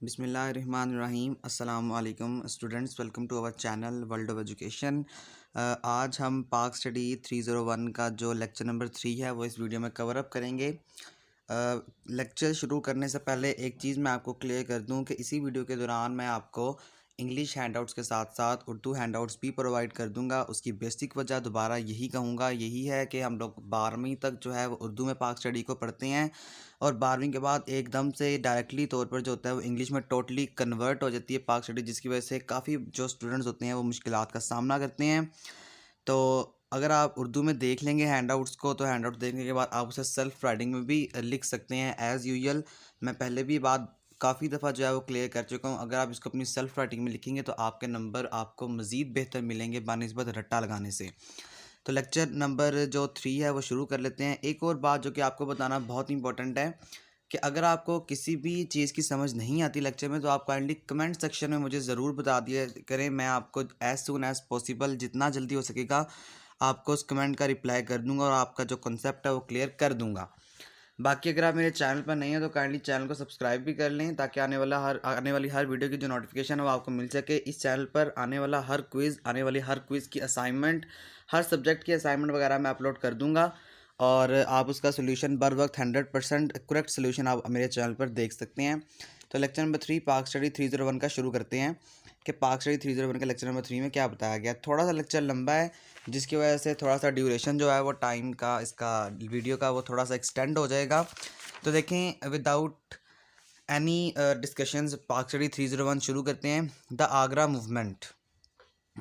बिस्मिल्लाहिर्रहमानिर्रहीम अस्सलाम वालेकुम students, welcome to our channel world of education. आज हम पाक स्टडी 301 का जो लेक्चर नंबर 3 है वो इस वीडियो में कवर अप करेंगे। लेक्चर शुरू करने से पहले एक चीज़ मैं आपको क्लियर कर दूं कि इसी वीडियो के दौरान मैं आपको इंग्लिश हैंडआउट्स के साथ साथ उर्दू हैंडआउट्स भी प्रोवाइड कर दूंगा। उसकी बेसिक वजह दोबारा यही कहूँगा, यही है कि हम लोग 12वीं तक जो है वो उर्दू में पाक स्टडी को पढ़ते हैं और 12वीं के बाद एकदम से डायरेक्टली तौर पर जो होता है वो इंग्लिश में टोटली कन्वर्ट हो जाती है पाक स्टडी, जिसकी वजह से काफ़ी जो स्टूडेंट्स होते हैं वो मुश्किलात का सामना करते हैं। तो अगर आप उर्दू में देख लेंगे हैंडआउट्स को तो हैंडआउट देखने के बाद आप उसे सेल्फ राइटिंग में भी लिख सकते हैं एज़ यूजुअल। मैं पहले भी बात काफ़ी दफ़ा जो है वो क्लियर कर चुका हूँ। अगर आप इसको अपनी सेल्फ राइटिंग में लिखेंगे तो आपके नंबर आपको मज़ीद बेहतर मिलेंगे बानिस्बत रट्टा लगाने से। तो लेक्चर नंबर जो 3 है वो शुरू कर लेते हैं। एक और बात जो कि आपको बताना बहुत इंपॉर्टेंट है कि अगर आपको किसी भी चीज़ की समझ नहीं आती लेक्चर में तो आप काइंडली कमेंट सेक्शन में मुझे ज़रूर बता दिया करें। मैं आपको एज़ सून एज़ पॉसिबल जितना जल्दी हो सकेगा आपको उस कमेंट का रिप्लाई कर दूंगा और आपका जो कॉन्सेप्ट है वो क्लियर कर दूंगा। बाकी अगर आप मेरे चैनल पर नहीं हैं तो काइंडली चैनल को सब्सक्राइब भी कर लें ताकि आने वाली हर वीडियो की जो नोटिफिकेशन है वो आपको मिल सके। इस चैनल पर आने वाली हर क्विज़ की असाइनमेंट, हर सब्जेक्ट की असाइनमेंट वगैरह मैं अपलोड कर दूंगा और आप उसका सोल्यूशन बर वक्त 100% करेक्ट सोल्यूशन आप मेरे चैनल पर देख सकते हैं। तो लेक्चर नंबर 3 पाक स्टडी 301 का शुरू करते हैं कि पाक स्टडी 301 के लेक्चर नंबर 3 में क्या बताया गया। थोड़ा सा लेक्चर लंबा है जिसकी वजह से थोड़ा सा ड्यूरेशन जो है वो टाइम का इसका वीडियो का वो थोड़ा सा एक्सटेंड हो जाएगा। तो देखें विदाउट एनी डिस्कशंस पाक स्टडी 301 शुरू करते हैं। द आगरा मूवमेंट,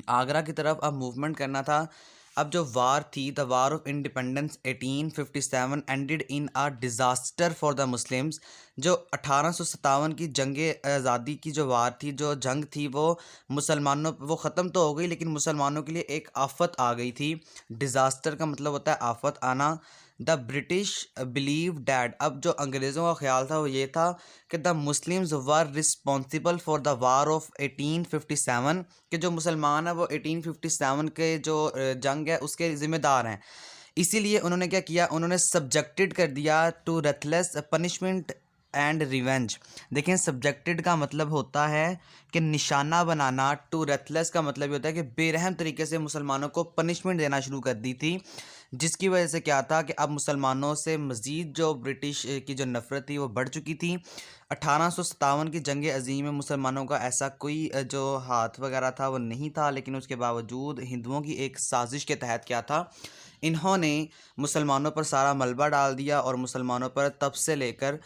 आगरा की तरफ अब मूवमेंट करना था। अब जो वार थी the war of independence 1857 ended in a disaster for the Muslims. जो 1857 की जंग आज़ादी की जो वार थी, जो जंग थी, वो मुसलमानों वो ख़त्म तो हो गई लेकिन मुसलमानों के लिए एक आफत आ गई थी। डिज़ास्टर का मतलब होता है आफत आना। द ब्रिटिश बिलीव डैड, अब जो अंग्रेज़ों का ख्याल था वो ये था कि the Muslims were responsible for the war of 1857, कि जो मुसलमान है वो 1857 के जो जंग है उसके ज़िम्मेदार हैं। इसीलिए उन्होंने क्या किया, उन्होंने सब्जेक्टेड कर दिया टू रेथलेस पनिशमेंट एंड रिवेंज। देखें सब्जेक्टेड का मतलब होता है कि निशाना बनाना, टू रेथलेस का मतलब ये होता है कि बेरहम तरीके से मुसलमानों को पनिशमेंट देना शुरू कर दी थी, जिसकी वजह से क्या था कि अब मुसलमानों से मज़ीद जो ब्रिटिश की जो नफ़रत थी वो बढ़ चुकी थी। 1857 की जंग अज़ीम में मुसलमानों का ऐसा कोई जो हाथ वगैरह था वो नहीं था, लेकिन उसके बावजूद हिंदुओं की एक साजिश के तहत क्या था, इन्होंने मुसलमानों पर सारा मलबा डाल दिया और मुसलमानों पर तब से लेकर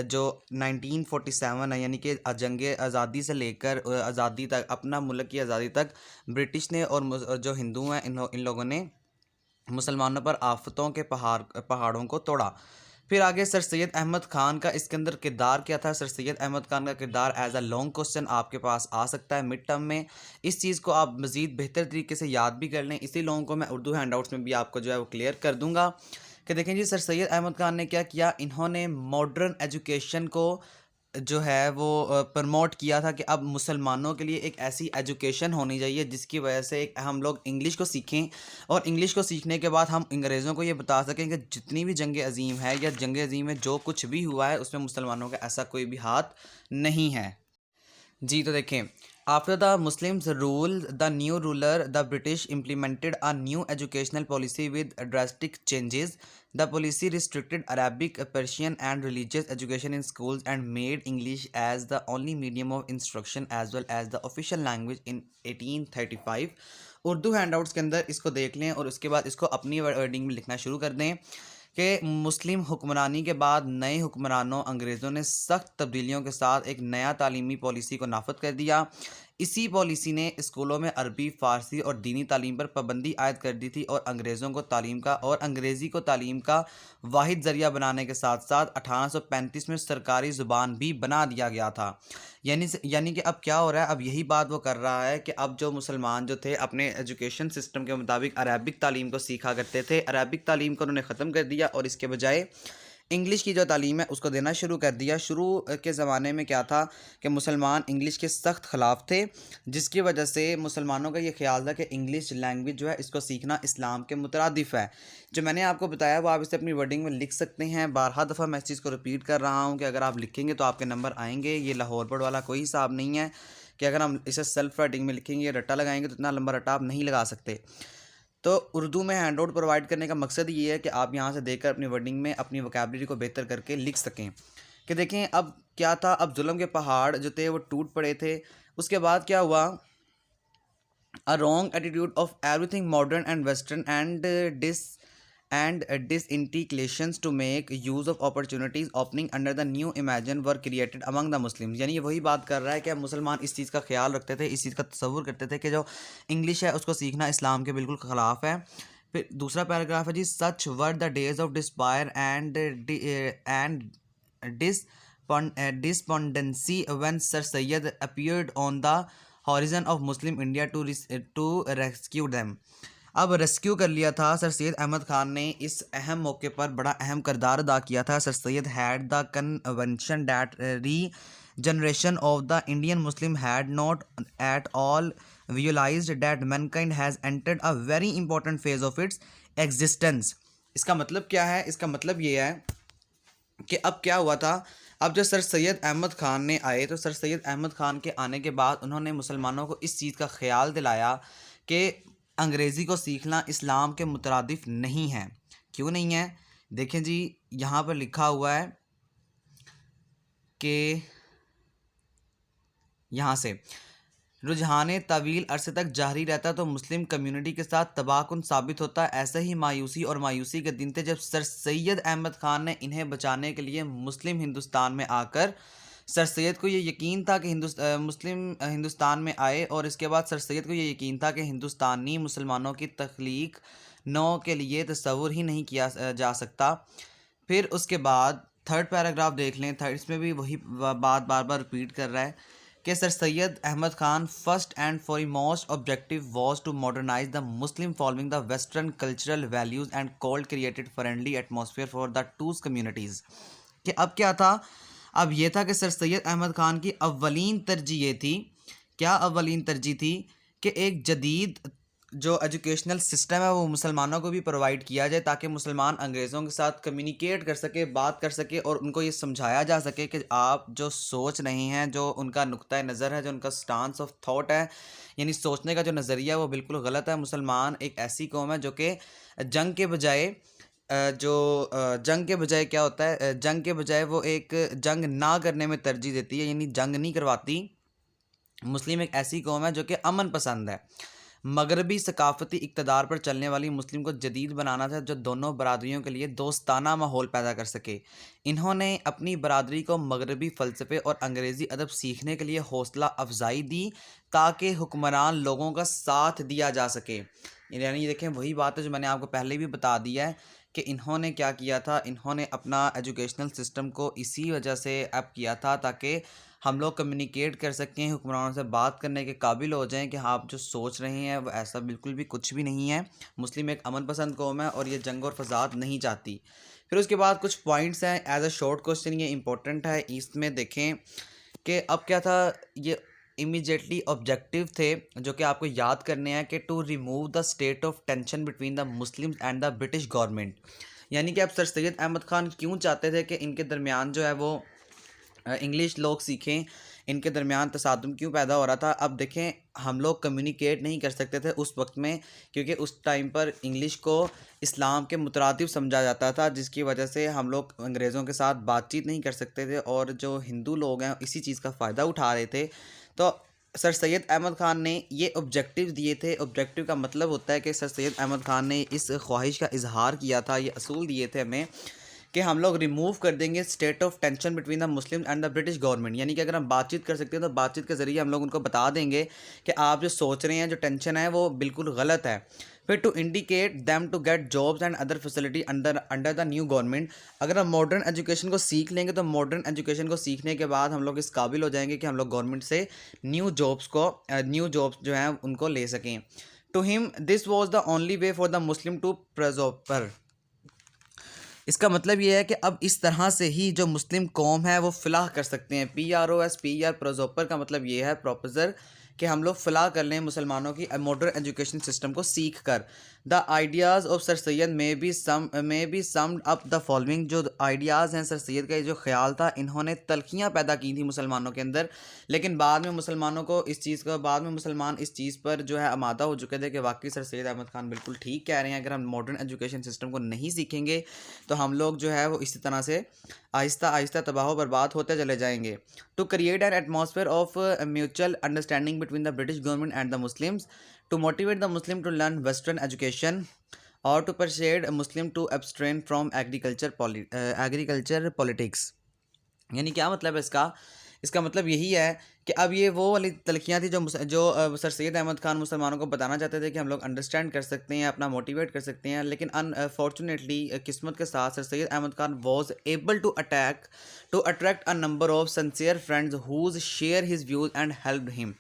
जो 1947 है यानी कि जंग आज़ादी से लेकर आज़ादी तक, अपना मुल्क की आज़ादी तक ब्रिटिश ने और जो हिंदू हैं इन लोगों ने मुसलमानों पर आफतों के पहाड़ों को तोड़ा। फिर आगे सर सैयद अहमद ख़ान का इसके अंदर किरदार क्या था। सर सैयद अहमद ख़ान का किरदार एज अ लॉन्ग क्वेश्चन आपके पास आ सकता है मिड टर्म में। इस चीज़ को आप मज़ीद बेहतर तरीके से याद भी कर लें। इसी लॉन्ग को मैं उर्दू हैंडआउट्स में भी आपको जो है वो क्लियर कर दूंगा कि देखें जी सर सैयद अहमद ख़ान ने क्या किया, इन्होंने मॉडर्न एजुकेशन को जो है वो प्रमोट किया था कि अब मुसलमानों के लिए एक ऐसी एजुकेशन होनी चाहिए जिसकी वजह से हम लोग इंग्लिश को सीखें और इंग्लिश को सीखने के बाद हम अंग्रेज़ों को ये बता सकें कि जितनी भी जंग अज़ीम है या जंग अज़ीम में जो कुछ भी हुआ है उसमें मुसलमानों का ऐसा कोई भी हाथ नहीं है। जी तो देखें, after the Muslims rule the new ruler the British implemented a new educational policy with drastic changes. The policy restricted Arabic, Persian and religious education in schools and made English as the only medium of instruction as well as the official language in 1835। Urdu handouts के अंदर इसको देख लें और उसके बाद इसको अपनी वर्डिंग में लिखना शुरू कर दें कि मुस्लिम हुक्मरानी के बाद नए हुक्मरानों अंग्रेज़ों ने सख्त तब्दीलियों के साथ एक नया तालीमी पॉलिसी को नाफद कर दिया। इसी पॉलिसी ने स्कूलों में अरबी, फ़ारसी और दीनी तालीम पर पाबंदी आयद कर दी थी और अंग्रेज़ी को तालीम का वाहिद ज़रिया बनाने के साथ साथ 1835 में सरकारी ज़ुबान भी बना दिया गया था। यानी कि अब क्या हो रहा है, अब यही बात वो कर रहा है कि अब जो मुसलमान जो थे अपने एजुकेशन सिस्टम के मुताबिक अरबिक तालीम को सीखा करते थे, अरबिक तालीम को उन्होंने ख़त्म कर दिया और इसके बजाय इंग्लिश की जो तालीम है उसको देना शुरू कर दिया। शुरू के ज़माने में क्या था कि मुसलमान इंग्लिश के सख्त ख़िलाफ़ थे, जिसकी वजह से मुसलमानों का ये ख्याल था कि इंग्लिश लैंग्वेज जो है इसको सीखना इस्लाम के मुतरादिफ़ है। जो मैंने आपको बताया वो आप इसे अपनी वर्डिंग में लिख सकते हैं। बारहा दफ़ा मैं इस चीज़ को रिपीट कर रहा हूँ कि अगर आप लिखेंगे तो आपके नंबर आएंगे। ये लाहौर बोर्ड वाला कोई हिसाब नहीं है कि अगर हम इसे सेल्फ राइटिंग में लिखेंगे, रट्टा लगाएंगे तो इतना लंबा रट्टा आप नहीं लगा सकते। तो उर्दू में हैंड आउट प्रोवाइड करने का मकसद ये है कि आप यहाँ से देखकर अपनी वर्डिंग में अपनी वोकैबलरी को बेहतर करके लिख सकें। कि देखें अब क्या था, अब जुल्म के पहाड़ जो थे वो टूट पड़े थे। उसके बाद क्या हुआ, a wrong attitude of everything modern and western and disintegrations to make use of opportunities opening under the new imagine were created among the Muslims। यानी ये वही बात कर रहा है कि मुसलमान इस चीज़ का ख्याल रखते थे, इस चीज़ का तसव्वुर करते थे कि जो इंग्लिश है उसको सीखना इस्लाम के बिल्कुल ख़िलाफ़ है। फिर दूसरा पैराग्राफ है जी, such were the days of despair and despondency when Sir Syed appeared on the horizon of Muslim India to rescue them। अब रेस्क्यू कर लिया था सर सैयद अहमद ख़ान ने। इस अहम मौके पर बड़ा अहम किरदार अदा किया था। Sir Syed had the convention that regeneration of the Indian Muslim had not at all realised that mankind has entered a very important phase of its existence. इसका मतलब क्या है? इसका मतलब ये है कि अब क्या हुआ था, अब जब सर सैयद अहमद ख़ान ने आए तो सर सैयद अहमद ख़ान के आने के बाद उन्होंने मुसलमानों को इस चीज़ का ख्याल दिलाया कि अंग्रेज़ी को सीखना इस्लाम के मुतरादिफ नहीं है। क्यों नहीं है? देखें जी, यहाँ पर लिखा हुआ है कि यहाँ से रुझान तवील अरसे तक जारी रहता तो मुस्लिम कम्युनिटी के साथ तबाहकुन साबित होता। ऐसे ही मायूसी और मायूसी के दिन थे जब सर सैयद अहमद ख़ान ने इन्हें बचाने के लिए मुस्लिम हिंदुस्तान में आकर, सर सैयद को ये यकीन था कि मुस्लिम हिंदुस्तान में आए और इसके बाद सर सैयद को ये यकीन था कि हिंदुस्तानी मुसलमानों की तख्लीक नौ के लिए तस्वुर ही नहीं किया जा सकता। फिर उसके बाद थर्ड पैराग्राफ देख लें। थर्ड, इसमें भी वही बात बार बार रिपीट कर रहा है कि sir Syed Ahmed Khan first and foremost objective was to modernise the Muslim following the western cultural values and called created friendly atmosphere for the two communities. कि अब क्या था, अब ये था कि सर सैयद अहमद ख़ान की अव्वलीन तरजीह ये थी। क्या अव्वलीन तरजीह थी? कि एक जदीद जो एजुकेशनल सिस्टम है वो मुसलमानों को भी प्रोवाइड किया जाए ताकि मुसलमान अंग्रेज़ों के साथ कम्युनिकेट कर सके, बात कर सके और उनको ये समझाया जा सके कि आप जो सोच रहे हैं, जो उनका नुक्ता नज़र है, जो उनका स्टांस ऑफ थॉट है, यानी सोचने का जो नज़रिया है वो बिल्कुल गलत है। मुसलमान एक ऐसी कौम है जो कि जंग के बजाय जंग के बजाय क्या होता है, जंग के बजाय वो एक जंग ना करने में तरजीह देती है, यानी जंग नहीं करवाती। मुस्लिम एक ऐसी कौम है जो कि अमन पसंद है। मगरबी सकाफती इक़्तिदार पर चलने वाली मुस्लिम को जदीद बनाना था जो दोनों बरादरियों के लिए दोस्ताना माहौल पैदा कर सके। इन्होंने अपनी बरादरी को मगरबी फ़लसफ़े और अंग्रेज़ी अदब सीखने के लिए हौसला अफजाई दी ताकि हुक्मरान लोगों का साथ दिया जा सके। यानी ये देखें, वही बात है जो मैंने आपको पहले भी बता दिया है कि इन्होंने क्या किया था, इन्होंने अपना एजुकेशनल सिस्टम को इसी वजह से अप किया था ताकि हम लोग कम्युनिकेट कर सकें, हुक्मरानों से बात करने के काबिल हो जाएं कि हाँ आप जो सोच रहे हैं वो ऐसा बिल्कुल भी कुछ भी नहीं है। मुस्लिम एक अमन पसंद कौम है और ये जंग और फसाद नहीं चाहती। फिर उसके बाद कुछ पॉइंट्स हैं एज अ शॉर्ट क्वेश्चन, ये इंपॉर्टेंट है। इसमें देखें कि अब क्या था, ये इमीडिएटली ऑब्जेक्टिव थे जो कि आपको याद करने हैं कि to remove the state of tension between the Muslims and the British government. यानी कि अब सर सैयद अहमद ख़ान क्यों चाहते थे कि इनके दरमियान जो है वो इंग्लिश लोग सीखें, इनके दरमियान तसादुम क्यों पैदा हो रहा था। अब देखें, हम लोग कम्युनिकेट नहीं कर सकते थे उस वक्त में क्योंकि उस टाइम पर इंग्लिश को इस्लाम के मुतरादिफ समझा जाता था, जिसकी वजह से हम लोग अंग्रेज़ों के साथ बातचीत नहीं कर सकते थे और जो हिंदू लोग हैं इसी चीज़ का फ़ायदा उठा रहे थे। तो सर सैयद अहमद ख़ान ने ये ऑब्जेक्टिव दिए थे। ऑब्जेक्टिव का मतलब होता है कि सर सैयद अहमद ख़ान ने इस ख्वाहिश का इजहार किया था, ये असूल दिए थे हमें कि हम लोग रिमूव कर देंगे state of tension between the Muslim and the British government. यानी कि अगर हम बातचीत कर सकते हैं तो बातचीत के ज़रिए हम लोग उनको बता देंगे कि आप जो सोच रहे हैं, जो टेंशन है वो बिल्कुल गलत है। फिर to indicate them to get jobs and other facility under the new government. अगर हम मॉडर्न एजुकेशन को सीख लेंगे तो मॉडर्न एजुकेशन को सीखने के बाद हम लोग इस काबिल हो जाएंगे कि हम लोग गवर्नमेंट से न्यू जॉब्स जो हैं उनको ले सकें। To him this was the only way for the Muslim to prosper. इसका मतलब ये है कि अब इस तरह से ही जो मुस्लिम कौम है वो फलाह कर सकते हैं। PROS प्रोजोपर का मतलब ये है प्रोपोजर कि हम लोग फलाह कर लें मुसलमानों की मॉडर्न एजुकेशन सिस्टम को सीख कर। The ideas of sir Syed may be summed up the following. जो आइडियाज़ हैं सर सैयद का, ये जो ख्याल था, इन्होंने तलखियाँ पैदा की थी मुसलमानों के अंदर, लेकिन बाद में मुसलमान इस चीज़ पर जो है आमादा हो चुके थे कि वाकई सर सैयद अहमद ख़ान बिल्कुल ठीक कह रहे हैं। अगर हम मॉडर्न एजुकेशन सिस्टम को नहीं सीखेंगे तो हम लोग जो है वो इसी तरह से आहिस्ता आहिस्ता तबाह बर्बाद होते चले जाएंगे। To create an atmosphere of mutual understanding between the British government and the Muslims, to motivate the Muslim to learn western education, और to persuade Muslim to abstain from agriculture politics. यानी क्या मतलब है इसका? इसका मतलब यही है कि अब ये वो वाली तलखियाँ थी जो सर सैयद अहमद ख़ान मुसलमानों को बताना चाहते थे कि हम लोग अंडरस्टैंड कर सकते हैं, अपना मोटिवेट कर सकते हैं। लेकिन अनफॉर्चुनेटली किस्मत के साथ sir Syed Ahmed Khan was able to attract a number of sincere friends whose share his views and help him.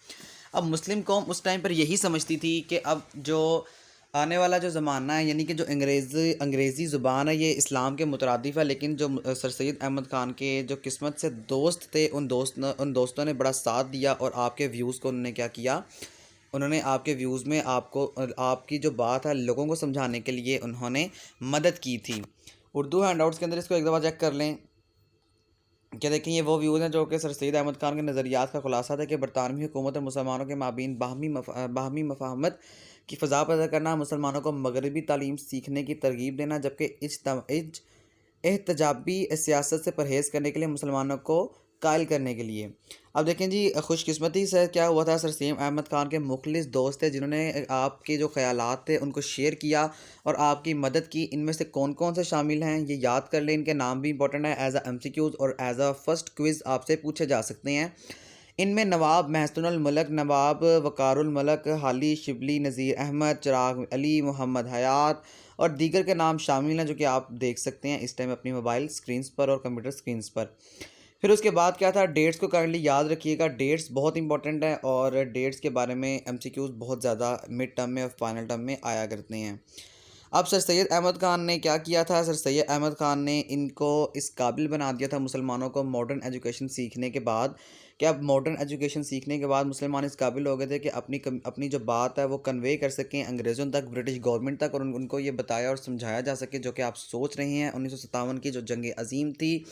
अब मुस्लिम कौम उस टाइम पर यही समझती थी कि अब जो आने वाला जो ज़माना है, यानी कि जो अंग्रेज़ी ज़ुबान है, ये इस्लाम के मुतरादिफ़ है। लेकिन जो सर सैयद अहमद ख़ान के जो किस्मत से दोस्त थे, उन दोस्तों ने बड़ा साथ दिया और आपके व्यूज़ को उन्होंने क्या किया, उन्होंने आपके व्यूज़ में आपकी जो बात है लोगों को समझाने के लिए उन्होंने मदद की थी। उर्दू हैंडआउट्स के अंदर इसको एक दफ़ा चेक कर लें। क्या देखें, ये वो व्यूज़ हैं जो कि सर सैयद अहमद ख़ान के नज़रियात का खुलासा था कि बरतानवी हुकूमत और मुसलमानों के माबीन बाहमी मफाहमत की फ़ज़ा पैदा करना, मुसलमानों को मगरबी तालीम सीखने की तरगीब देना, जबकि एहतजाबी सियासत से परहेज़ करने के लिए मुसलमानों को कायल करने के लिए। अब देखें जी, खुशकिस्मती से क्या हुआ था, सर सैयद अहमद ख़ान के मुखलिस दोस्त थे जिन्होंने आपके जो ख़यालात थे उनको शेयर किया और आपकी मदद की। इनमें से कौन कौन से शामिल हैं ये याद कर लें, इनके नाम भी इंपॉर्टेंट है। एज MCQs और एज अ फर्स्ट क्विज़ आपसे पूछे जा सकते हैं। इनमें नवाब महसनुल मलक, नवाब वक़ारुल मलक, हाली शिबली, नज़ीर अहमद, चिराग अली, मोहम्मद हयात और दीगर के नाम शामिल हैं, जो कि आप देख सकते हैं इस टाइम अपनी मोबाइल स्क्रीन्स पर और कंप्यूटर स्क्रीन्स पर। फिर उसके बाद क्या था, डेट्स को काइंडली याद रखिएगा। डेट्स बहुत इंपॉर्टेंट है और डेट्स के बारे में MCQs बहुत ज़्यादा मिड टर्म में और फाइनल टर्म में आया करते हैं। अब सर सैयद अहमद ख़ान ने क्या किया था, सर सैयद अहमद ख़ान ने इनको इस काबिल बना दिया था मुसलमानों को मॉडर्न एजुकेशन सीखने के बाद, कि अब मॉडर्न एजुकेशन सीखने के बाद मुसलमान इस काबिल हो गए थे कि अपनी जो बात है वो कन्वे कर सकें अंग्रेज़ों तक, ब्रिटिश गवर्नमेंट तक, और उनको ये बताया और समझाया जा सके जो कि आप सोच रहे हैं 1957 की जो जंग अज़ीम थी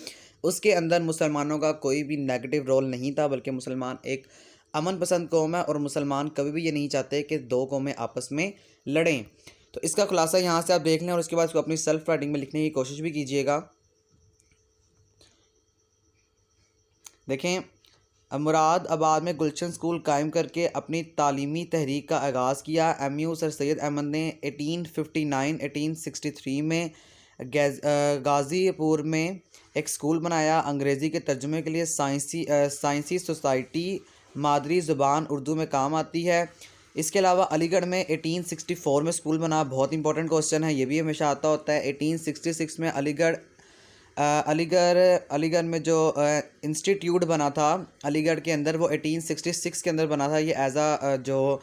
उसके अंदर मुसलमानों का कोई भी नेगेटिव रोल नहीं था, बल्कि मुसलमान एक अमन पसंद कौम है और मुसलमान कभी भी ये नहीं चाहते कि दो कौमें आपस में लड़ें। तो इसका खुलासा यहाँ से आप देख लें और उसके बाद इसको अपनी सेल्फ राइटिंग में लिखने की कोशिश भी कीजिएगा। देखें, मुरादाबाद में गुलशन स्कूल कायम करके अपनी तालीमी तहरीक का आगाज़ किया। MU सर सैयद अहमद ने 1863 में गाज़ीपुर में एक स्कूल बनाया। अंग्रेज़ी के तर्जुमे के लिए साइंसी सोसाइटी मादरी ज़ुबान उर्दू में काम आती है। इसके अलावा अलीगढ़ में 1864 में स्कूल बना। बहुत इंपॉर्टेंट क्वेश्चन है, ये भी हमेशा आता होता है। 1866 में अलीगढ़ में जो इंस्टीट्यूट बना था अलीगढ़ के अंदर, वो 1866 के अंदर बना था। ये एज आ जो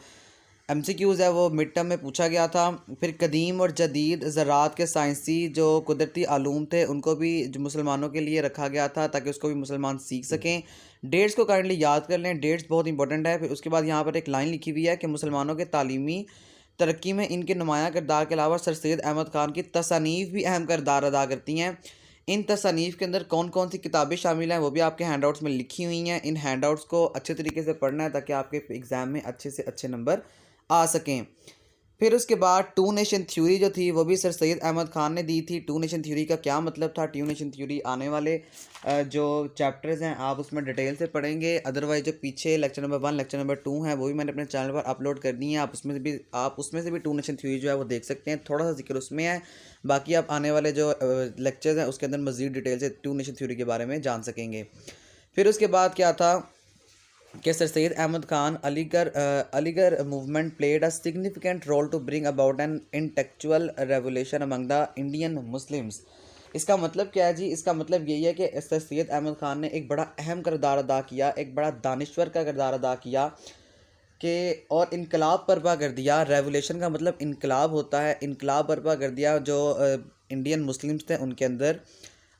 MCQs है वो मिड टर्म में पूछा गया था। फिर कदीम और जदीद ज़राअत के साइंसी जो कुदरती आलूम थे उनको भी जो मुसलमानों के लिए रखा गया था ताकि उसको भी मुसलमान सीख सकें। डेट्स को काइंडली याद कर लें, डेट्स बहुत इंपॉर्टेंट है। फिर उसके बाद यहाँ पर एक लाइन लिखी हुई है कि मुसलमानों के तालीमी तरक्की में इनके नुमायाँ किरदार के अलावा सर सैयद अहमद ख़ान की तसानीफ़ भी अहम किरदार अदा करती हैं। इन तसानीफ़ के अंदर कौन कौन सी किताबें शामिल हैं वो भी आपके हैंडआउट्स में लिखी हुई हैं। इन हैंडआउट्स को अच्छे तरीके से पढ़ना है ताकि आपके एग्ज़ाम में अच्छे से अच्छे नंबर आ सकें। फिर उसके बाद टू नेशन थ्योरी जो थी वो भी सर सैयद अहमद ख़ान ने दी थी। टू नेशन थ्योरी का क्या मतलब था, टू नेशन थ्योरी आने वाले जो चैप्टर्स हैं आप उसमें डिटेल से पढ़ेंगे। अदरवाइज जो पीछे लेक्चर नंबर 1 लेक्चर नंबर 2 हैं वो भी मैंने अपने चैनल पर अपलोड कर दी हैं। आप उसमें से भी टू नेशन थ्योरी जो है वो देख सकते हैं, थोड़ा सा जिक्र उसमें है। बाकी आप आने वाले जो लेक्चर्स हैं उसके अंदर मज़ीद डिटेल से टू नेशन थ्योरी के बारे में जान सकेंगे। फिर उसके बाद क्या था कि sir Syed Ahmed Khan Aligarh movement played a significant role to bring about an intellectual revolution among the Indian Muslims. इसका मतलब क्या है जी, इसका मतलब यही है कि सर सैयद अहमद ख़ान ने एक बड़ा अहम किरदार अदा किया, एक बड़ा दानिश्वर का किरदार अदा किया कि और इनकलाब बर्पा कर दिया। रेवोल्यूशन का मतलब इनकलाब होता है, इनकलाब बर्पा कर दिया जो इंडियन मुस्लिम्स थे उनके अंदर।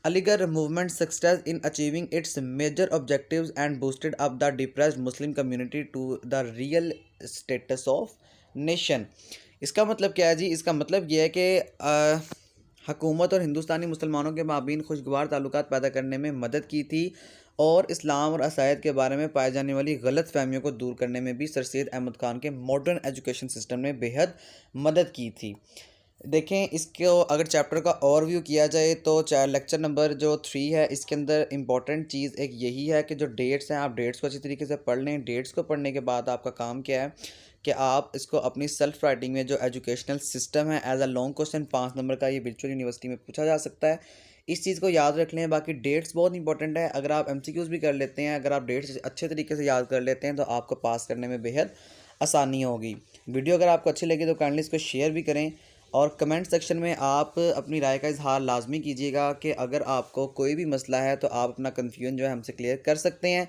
Aligarh movement success in achieving its major objectives and boosted up the depressed Muslim community to the real status of nation. इसका मतलब क्या है जी? इसका मतलब ये है कि हुकूमत और हिंदुस्तानी मुसलमानों के माबीन खुशगवार ताल्लुकात पैदा करने में मदद की थी और इस्लाम और असायद के बारे में पाई जाने वाली गलत फहमियों को दूर करने में भी सर सैयद अहमद ख़ान के मॉडर्न एजुकेशन सिस्टम ने बेहद मदद की थी। देखें, इसको अगर चैप्टर का ओवरव्यू किया जाए तो लेक्चर नंबर जो 3 है इसके अंदर इंपॉर्टेंट चीज़ एक यही है कि जो डेट्स हैं आप डेट्स को अच्छी तरीके से पढ़ लें। डेट्स को पढ़ने के बाद आपका काम क्या है कि आप इसको अपनी सेल्फ राइटिंग में जो एजुकेशनल सिस्टम है as a long question 5 number का ये वर्चुअल यूनिवर्सिटी में पूछा जा सकता है, इस चीज़ को याद रख लें। बाकी डेट्स बहुत इंपॉर्टेंट है, अगर आप MCQs भी कर लेते हैं, अगर आप डेट्स अच्छे तरीके से याद कर लेते हैं तो आपको पास करने में बेहद आसानी होगी। वीडियो अगर आपको अच्छी लगी तो काइंडली इसको शेयर भी करें और कमेंट सेक्शन में आप अपनी राय का इजहार लाजमी कीजिएगा कि अगर आपको कोई भी मसला है तो आप अपना कन्फ्यूजन जो है हमसे क्लियर कर सकते हैं।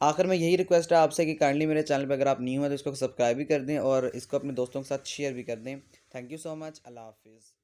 आखिर में यही रिक्वेस्ट है आपसे कि काइंडली मेरे चैनल पर अगर आप न्यू हैं तो इसको सब्सक्राइब भी कर दें और इसको अपने दोस्तों के साथ शेयर भी कर दें। Thank you so much. अल्लाह हाफिज़।